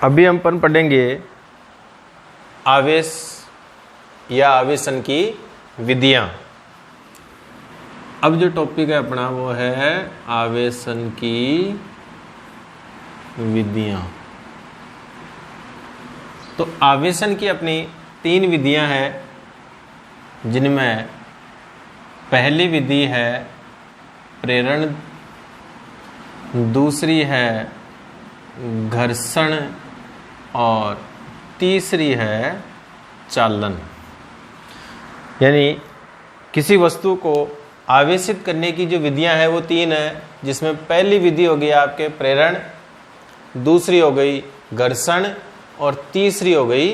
अभी हम पढ़ेंगे आवेश या आवेशन की विधियां। अब जो टॉपिक है अपना वो है आवेशन की विधियां। तो आवेशन की अपनी 3 विधियां हैं, जिनमें पहली विधि है प्रेरण, दूसरी है घर्षण और तीसरी है चालन। यानी किसी वस्तु को आवेशित करने की जो विधियां हैं वो 3 है, जिसमें पहली विधि हो गई आपके प्रेरण, दूसरी हो गई घर्षण और तीसरी हो गई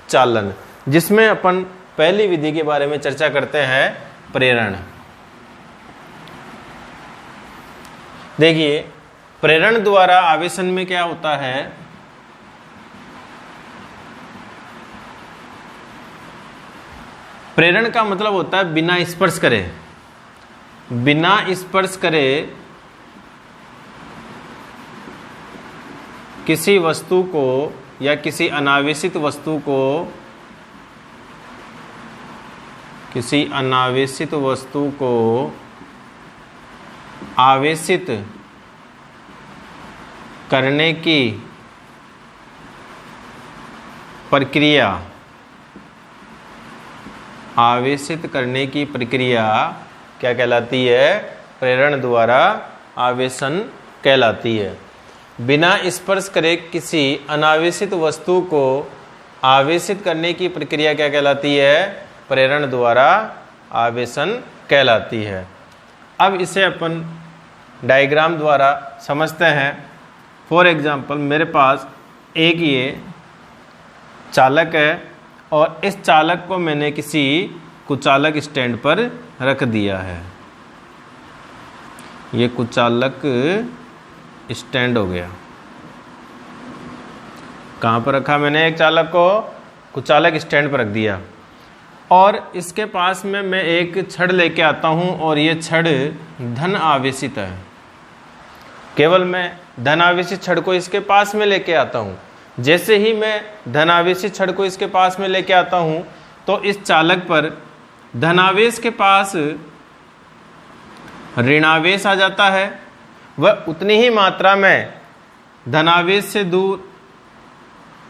चालन। जिसमें अपन पहली विधि के बारे में चर्चा करते हैं, प्रेरण। देखिए, प्रेरण द्वारा आवेशन में क्या होता है, प्रेरण का मतलब होता है बिना स्पर्श करे। बिना स्पर्श करे किसी वस्तु को या किसी अनावेशित वस्तु को, किसी अनावेशित वस्तु को आवेशित करने की प्रक्रिया, आवेशित करने की प्रक्रिया क्या कहलाती है, प्रेरण द्वारा आवेशन कहलाती है। बिना स्पर्श करे किसी अनावेशित वस्तु को आवेशित करने की प्रक्रिया क्या कहलाती है, प्रेरण द्वारा आवेशन कहलाती है। अब इसे अपन डायग्राम द्वारा समझते हैं। फॉर एग्जाम्पल, मेरे पास एक ये चालक है और इस चालक को मैंने किसी कुचालक स्टैंड पर रख दिया है। ये कुचालक स्टैंड हो गया। कहाँ पर रखा मैंने एक चालक को, कुचालक स्टैंड पर रख दिया। और इसके पास में मैं एक छड़ लेके आता हूँ और ये छड़ धन आवेशित है। केवल मैं धन आवेशित छड़ को इसके पास में लेके आता हूँ। जैसे ही मैं धनावेशित छड़ को इसके पास में लेके आता हूँ तो इस चालक पर धनावेश के पास ऋणावेश आ जाता है। वह उतनी ही मात्रा में धनावेश से दूर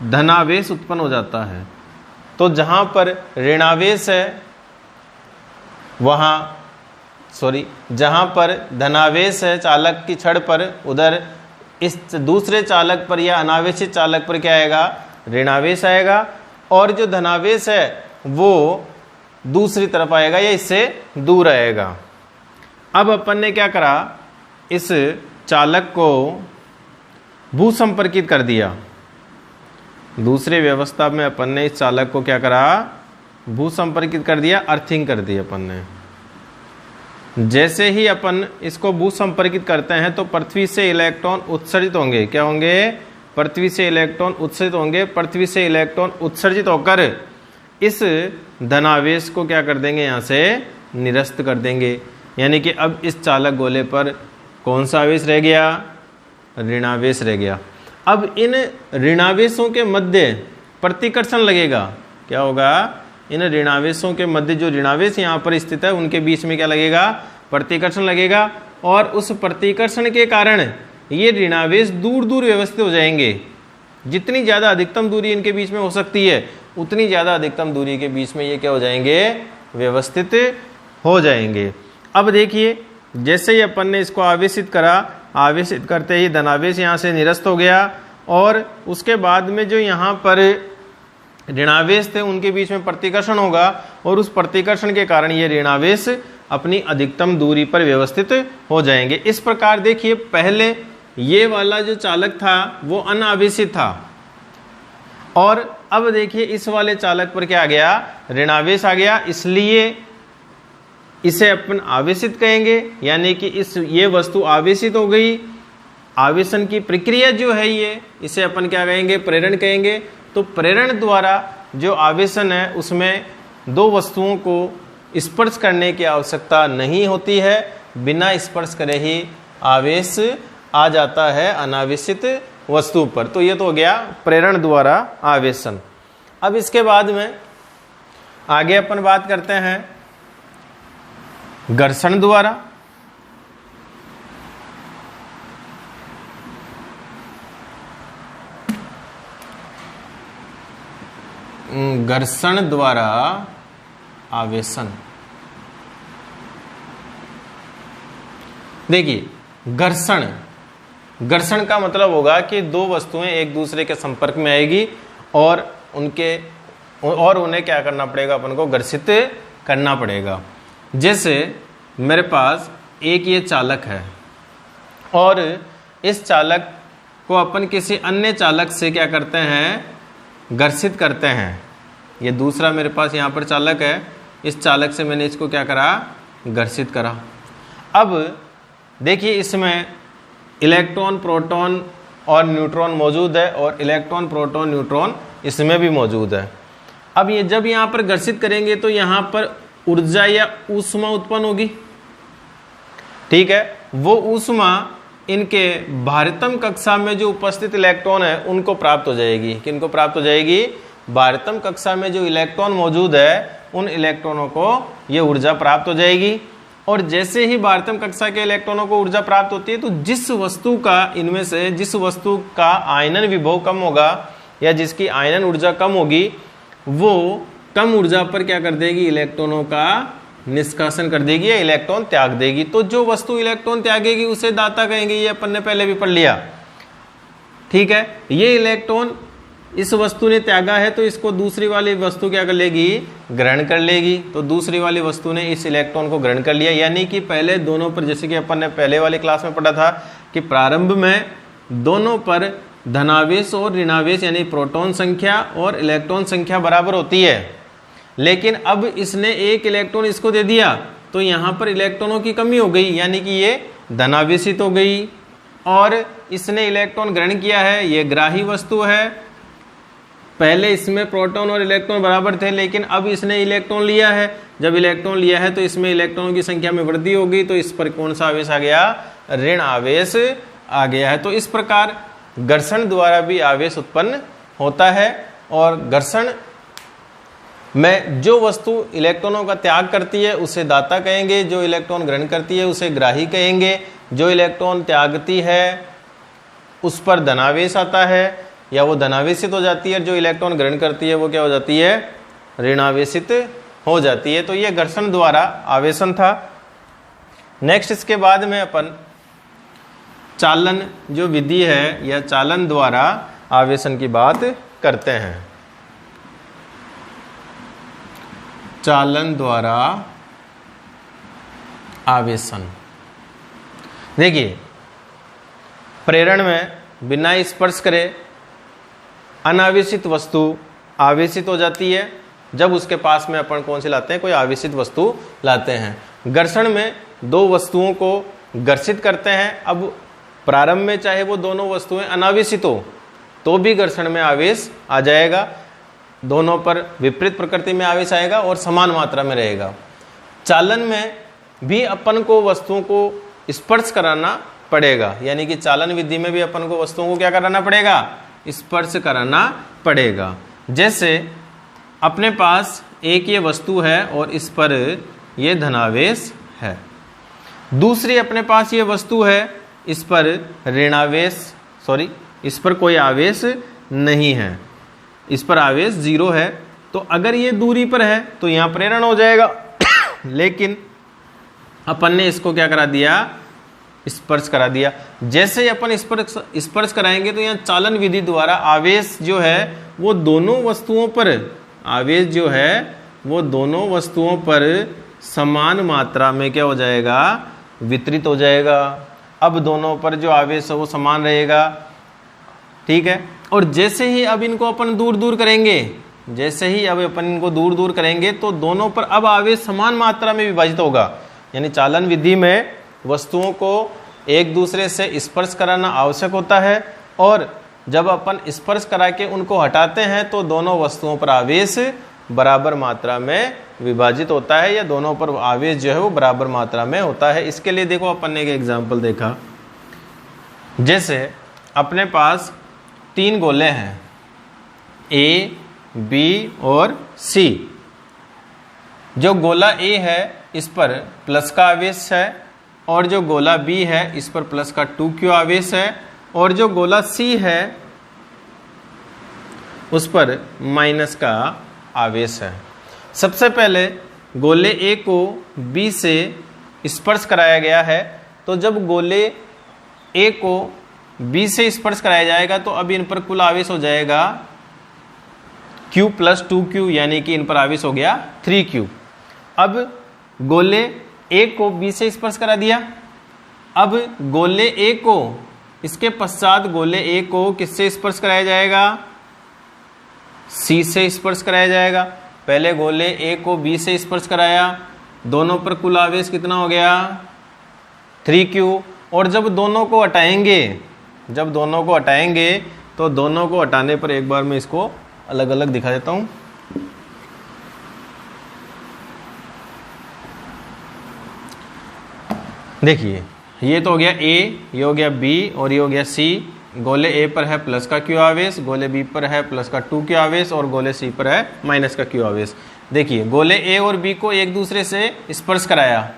धनावेश उत्पन्न हो जाता है। तो जहाँ पर ऋणावेश है वहाँ जहाँ पर धनावेश है चालक की छड़ पर, उधर इस दूसरे चालक पर या अनावेशित चालक पर क्या आएगा, ऋणावेश आएगा। और जो धनावेश है वो दूसरी तरफ आएगा या इससे दूर आएगा। अब अपन ने क्या करा, इस चालक को भूसंपर्कित कर दिया। दूसरे व्यवस्था में अपन ने इस चालक को क्या करा, भूसंपर्कित कर दिया, अर्थिंग कर दी अपन ने। जैसे ही अपन इसको भूसंपर्कित करते हैं तो पृथ्वी से इलेक्ट्रॉन उत्सर्जित होंगे। क्या होंगे, पृथ्वी से इलेक्ट्रॉन उत्सर्जित होंगे। पृथ्वी से इलेक्ट्रॉन उत्सर्जित होकर इस धनावेश को क्या कर देंगे, यहाँ से निरस्त कर देंगे। यानी कि अब इस चालक गोले पर कौन सा आवेश रह गया, ऋणावेश रह गया। अब इन ऋणावेशों के मध्य प्रतिकर्षण लगेगा। क्या होगा, इन ऋणावेशों के मध्य जो ऋणावेश यहाँ पर स्थित है उनके बीच में क्या लगेगा, प्रतिकर्षण लगेगा। और उस प्रतिकर्षण के कारण ये ऋणावेश दूर दूर व्यवस्थित हो जाएंगे। जितनी ज़्यादा अधिकतम दूरी इनके बीच में हो सकती है उतनी ज़्यादा अधिकतम दूरी के बीच में ये क्या हो जाएंगे, व्यवस्थित हो जाएंगे। अब देखिए, जैसे ही अपन ने इसको आवेशित करा, आवेशित करते ही धनावेश यहाँ से निरस्त हो गया और उसके बाद में जो यहाँ पर ऋणावेश थे उनके बीच में प्रतिकर्षण होगा और उस प्रतिकर्षण के कारण ये ऋणावेश अपनी अधिकतम दूरी पर व्यवस्थित हो जाएंगे। इस प्रकार देखिए, पहले ये वाला जो चालक था वो अनावेशित था और अब देखिए इस वाले चालक पर क्या आ गया, ऋणावेश आ गया। इसलिए इसे अपन आवेशित कहेंगे। यानी कि ये वस्तु आवेशित हो गई। आवेशन की प्रक्रिया जो है ये, इसे अपन क्या कहेंगे, प्रेरण कहेंगे। तो प्रेरण द्वारा जो आवेशन है उसमें 2 वस्तुओं को स्पर्श करने की आवश्यकता नहीं होती है। बिना स्पर्श करे ही आवेश आ जाता है अनावेशित वस्तु पर। तो ये तो हो गया प्रेरण द्वारा आवेशन। अब इसके बाद में आगे अपन बात करते हैं घर्षण द्वारा। घर्षण द्वारा आवेशन। देखिए घर्षण का मतलब होगा कि दो वस्तुएं एक दूसरे के संपर्क में आएगी और उन्हें क्या करना पड़ेगा, अपन को घर्षित करना पड़ेगा। जैसे मेरे पास एक ये चालक है और इस चालक को अपन किसी अन्य चालक से क्या करते हैं, घर्षित करते हैं। ये दूसरा मेरे पास यहाँ पर चालक है, इस चालक से मैंने इसको क्या करा, घर्षित करा। अब देखिए इसमें इलेक्ट्रॉन, प्रोटॉन और न्यूट्रॉन मौजूद है और इलेक्ट्रॉन, प्रोटॉन, न्यूट्रॉन इसमें भी मौजूद है। अब ये जब यहाँ पर घर्षित करेंगे तो यहाँ पर ऊर्जा या ऊष्मा उत्पन्न होगी, ठीक है। वो ऊष्मा इनके भारितम कक्षा में जो उपस्थित इलेक्ट्रॉन है उनको प्राप्त हो जाएगी। किनको प्राप्त हो जाएगी, भारितम कक्षा में जो इलेक्ट्रॉन मौजूद है उन इलेक्ट्रॉनों को ये ऊर्जा प्राप्त हो जाएगी। और जैसे ही भारितम कक्षा के इलेक्ट्रॉनों को ऊर्जा प्राप्त होती है तो जिस वस्तु का, इनमें से जिस वस्तु का आयनन विभव कम होगा या जिसकी आयनन ऊर्जा कम होगी, वो कम ऊर्जा पर क्या कर देगी, इलेक्ट्रॉनों का निष्कासन कर देगी या इलेक्ट्रॉन त्याग देगी। तो जो वस्तु इलेक्ट्रॉन त्यागेगी उसे दाता कहेंगे, ये अपन ने पहले भी पढ़ लिया, ठीक है। ये इलेक्ट्रॉन इस वस्तु ने त्यागा है तो इसको दूसरी वाली वस्तु क्या कर लेगी, ग्रहण कर लेगी। तो दूसरी वाली वस्तु ने इस इलेक्ट्रॉन को ग्रहण कर लिया। यानी कि पहले दोनों पर, जैसे कि अपन ने पहले वाली क्लास में पढ़ा था कि प्रारंभ में दोनों पर धनावेश और ऋणावेश यानी प्रोटॉन संख्या और इलेक्ट्रॉन संख्या बराबर होती है। लेकिन अब इसने एक इलेक्ट्रॉन इसको दे दिया तो यहाँ पर इलेक्ट्रॉनों की कमी हो गई, यानी कि ये धनावेशित हो गई। और इसने इलेक्ट्रॉन ग्रहण किया है, ये ग्राही वस्तु है। पहले इसमें प्रोटॉन और इलेक्ट्रॉन बराबर थे, लेकिन अब इसने इलेक्ट्रॉन लिया है। जब इलेक्ट्रॉन लिया है तो इसमें इलेक्ट्रॉनों की संख्या में वृद्धि होगी, तो इस पर कौन सा आवेश आ गया, ऋण आवेश आ गया है। तो इस प्रकार घर्षण द्वारा भी आवेश उत्पन्न होता है। और घर्षण में जो वस्तु इलेक्ट्रॉनों का त्याग करती है उसे दाता कहेंगे, जो इलेक्ट्रॉन ग्रहण करती है उसे ग्राही कहेंगे। जो इलेक्ट्रॉन त्यागती है उस पर धनावेश आता है या वो धनावेशित हो जाती है, जो इलेक्ट्रॉन ग्रहण करती है वो क्या हो जाती है, ऋणावेशित हो जाती है। तो ये घर्षण द्वारा आवेशन था। नेक्स्ट इसके बाद में अपन चालन जो विधि है या चालन द्वारा आवेशन की बात करते हैं। चालन द्वारा आवेशन, देखिए प्रेरण में बिना स्पर्श करे अनावेशित वस्तु आवेशित हो जाती है जब उसके पास में अपन कौन सी लाते हैं, कोई आवेशित वस्तु लाते हैं। घर्षण में दो वस्तुओं को घर्षित करते हैं। अब प्रारंभ में चाहे वो दोनों वस्तुएं अनावेशित हो तो भी घर्षण में आवेश आ जाएगा, दोनों पर विपरीत प्रकृति में आवेश आएगा और समान मात्रा में रहेगा। चालन में भी अपन को वस्तुओं को स्पर्श कराना पड़ेगा, यानी कि चालन विधि में भी अपन को वस्तुओं को क्या कराना पड़ेगा, स्पर्श कराना पड़ेगा। जैसे अपने पास एक ये वस्तु है और इस पर ये धनावेश है, दूसरी अपने पास ये वस्तु है, इस पर ऋणावेश, इस पर कोई आवेश नहीं है, इस पर आवेश 0 है। तो अगर ये दूरी पर है तो यहाँ प्रेरण हो जाएगा लेकिन अपन ने इसको क्या करा दिया, स्पर्श करा दिया। जैसे ही अपन स्पर्श कराएंगे तो यहाँ चालन विधि द्वारा आवेश जो है वो दोनों वस्तुओं पर, आवेश जो है वो दोनों वस्तुओं पर समान मात्रा में क्या हो जाएगा, वितरित हो जाएगा। अब दोनों पर जो आवेश है वो समान रहेगा, ठीक है। और जैसे ही अब इनको अपन दूर दूर करेंगे, जैसे ही अब अपन इनको दूर दूर करेंगे तो दोनों पर अब आवेश समान मात्रा में विभाजित होगा। यानी चालन विधि में वस्तुओं को एक दूसरे से स्पर्श कराना आवश्यक होता है और जब अपन स्पर्श करा के उनको हटाते हैं तो दोनों वस्तुओं पर आवेश बराबर मात्रा में विभाजित होता है या दोनों पर आवेश जो है वो बराबर मात्रा में होता है। इसके लिए देखो अपन ने एक एग्जाम्पल देखा, जैसे अपने पास तीन गोले हैं ए, बी और सी। जो गोला ए है इस पर प्लस का आवेश है और जो गोला बी है इस पर प्लस का 2q आवेश है और जो गोला सी है उस पर माइनस का आवेश है। सबसे पहले गोले ए को बी से स्पर्श कराया गया है, तो जब गोले ए को बी से स्पर्श कराया जाएगा तो अब इन पर कुल आवेश हो जाएगा q प्लस 2q, यानी कि इन पर आवेश हो गया 3q। अब गोले ए को बी से स्पर्श करा दिया। अब गोले ए को, इसके पश्चात गोले ए को किससे स्पर्श कराया जाएगा? सी से स्पर्श कराया जाएगा। पहले गोले ए को बी से स्पर्श कराया, दोनों पर कुल आवेश कितना हो गया? 3q। और जब दोनों को हटाएंगे, तो दोनों को हटाने पर एक बार मैं इसको अलग अलग दिखा देता हूं। देखिए, ये तो हो गया ए, ये हो गया बी और ये हो गया सी। गोले ए पर है प्लस का q आवेश, गोले बी पर है प्लस का 2q आवेश और गोले सी पर है माइनस का q आवेश। देखिए, गोले ए और बी को एक दूसरे से स्पर्श कराया।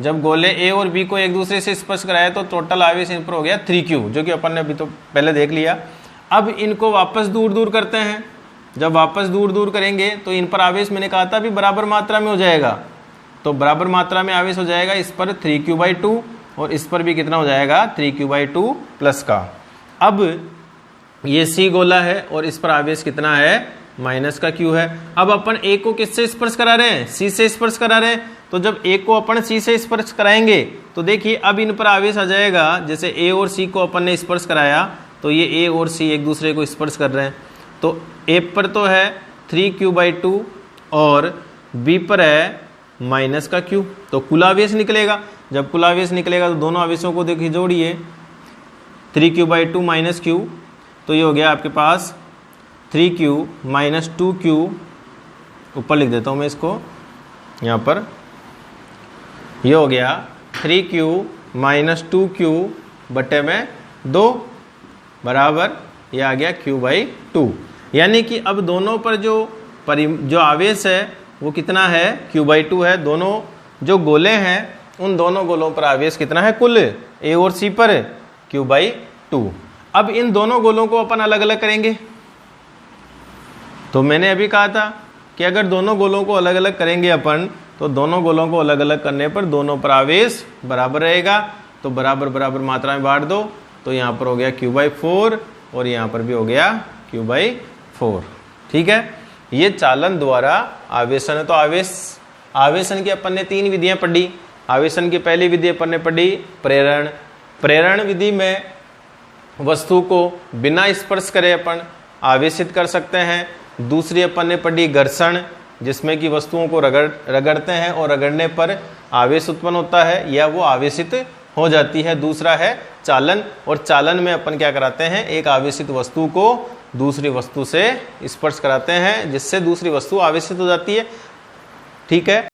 जब गोले ए और बी को एक दूसरे से स्पर्श कराया तो टोटल आवेश इन पर हो गया 3q, जो कि अपन ने अभी तो पहले देख लिया। अब इनको वापस दूर दूर करते हैं। जब वापस दूर दूर करेंगे तो इन पर आवेश मैंने कहा था भी बराबर मात्रा में हो जाएगा, तो बराबर मात्रा में आवेश हो जाएगा। इस पर 3q/2 और इस पर भी कितना हो जाएगा? 3q/2 प्लस का। अब ये सी गोला है और इस पर आवेश कितना है? माइनस का q है। अब अपन ए को किससे स्पर्श करा रहे हैं? सी से स्पर्श करा रहे हैं। तो जब ए को अपन सी से स्पर्श कराएंगे तो देखिए अब इन पर आवेश आ जाएगा। जैसे ए और सी को अपन ने स्पर्श कराया तो ये ए और सी एक दूसरे को स्पर्श कर रहे हैं। तो ए पर तो है 3q/2 और बी पर है माइनस का q, तो कुल आवेश निकलेगा। जब कुल आवेश निकलेगा तो दोनों आवेशों को देखिए जोड़िए, 3q/2 माइनस q, तो ये हो गया आपके पास 3q माइनस 2q। ऊपर लिख देता हूँ मैं इसको यहाँ पर, ये हो गया 3q माइनस 2q बटे में 2 बराबर ये आ गया q/2। यानी कि अब दोनों पर जो आवेश है वो कितना है? q/2 है। दोनों जो गोले हैं उन दोनों गोलों पर आवेश कितना है कुल? ए और सी पर q/2। अब इन दोनों गोलों को अपन अलग अलग करेंगे। तो मैंने अभी कहा था कि अगर दोनों गोलों को अलग अलग करेंगे अपन, तो दोनों गोलों को अलग अलग करने पर दोनों पर आवेश बराबर रहेगा। तो बराबर बराबर मात्रा में बांट दो, तो यहाँ पर हो गया q/4 और यहाँ पर भी हो गया q/4। ठीक है, ये चालन द्वारा आवेशन है। तो आवेशन की अपन ने 3 विधियां पढ़ी। आवेशन की पहली विधि अपन ने पढ़ी प्रेरण। प्रेरण विधि में वस्तु को बिना स्पर्श करे अपन आवेशित कर सकते हैं। दूसरी अपन ने पढ़ी घर्षण, जिसमें कि वस्तुओं को रगड़ते हैं और रगड़ने पर आवेश उत्पन्न होता है या वो आवेशित हो जाती है। दूसरा है चालन, और चालन में अपन क्या कराते हैं? एक आवेशित वस्तु को दूसरी वस्तु से स्पर्श कराते हैं, जिससे दूसरी वस्तु आवेशित हो जाती है। ठीक है।